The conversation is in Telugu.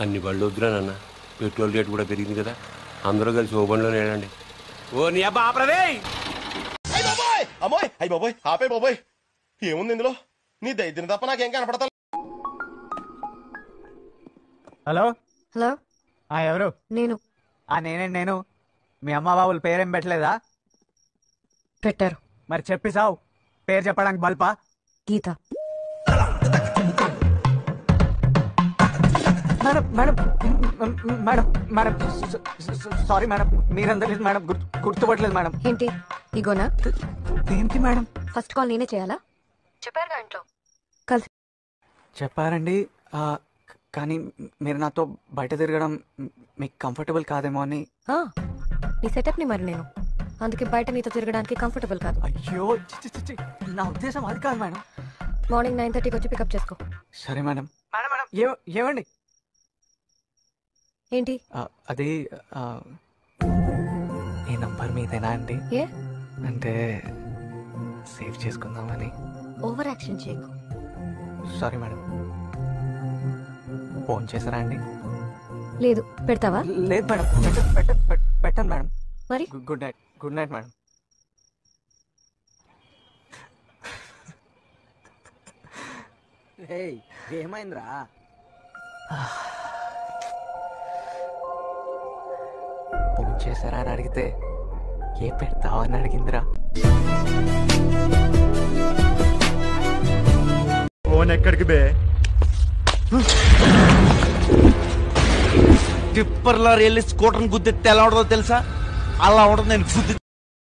అన్ని బళ్ళు వద్దురా నాన్న, పెట్రోల్ రేటు కూడా పెరిగింది కదా, అందరూ కలిసి ఓ బండిలోనే వెళ్ళండి. ఓ నీ అబ్బా ఆపరదే. అమ్మోయ్ అయ్యి బాబోయ్ ఆపే బాబోయ్, ఏముంది ఇందులో? నీ దైద్యం తప్ప నాకేం కనపడతా. హలో హలో, ఎవరు? నేను. నేను మీ అమ్మ బాబుల పేరేం పెట్టలేదా? పెట్టారు. మరి చెప్పి సావు, పేరు చెప్పడానికి బల్పా? Geetha. Madam madam madam madam sorry madam, మీరందరూ మేడం గుర్తుపట్టలేదు మేడం. ఏంటి ఇగోనా? దేనికి మేడం? ఫస్ట్ కాల్ నేనే చేయాలా? చెప్పారుగా ఇంట్లో కలిసి. చెప్పారండి, కానీ మీరు నాతో బయట తిరగడం మీకు కంఫర్టబుల్ కాదేమో అని. నీ సెటప్ ని మరి నేను అందుకే బయట నీతో తిరగడానికి కంఫర్టబుల్ కాదు. అయ్యో నా ఉద్దేశం అది కాదు మేడం. మార్నింగ్ 9:30కి వచ్చి పికప్ చేసుకో. సరే మేడం. మేడం మేడం ఏమండి? ఏంటి? అది ఈ నంబర్ మీదేనా అండి? ఏ అంటే సేవ్ చేసుకుందామని. ఓవర్ యాక్షన్ చేయకు. Sorry madam. ఫోన్ చేశారా అండి? లేదు. పెడతావా? లేదు మేడం, పెట్టండి మేడం. మరి గుడ్ నైట్ మేడం. ఏమైందిరా? ఫోన్ చేశారా అని అడిగితే ఏ పెడతావా అని అడిగిందిరా. ఫోన్ ఎక్కడికి బే? టిప్పర్ లారీ వెళ్ళి స్కూటర్ గుద్దితే ఎలా ఉండదో తెలుసా? అలా ఉండదు నేను గుద్ది.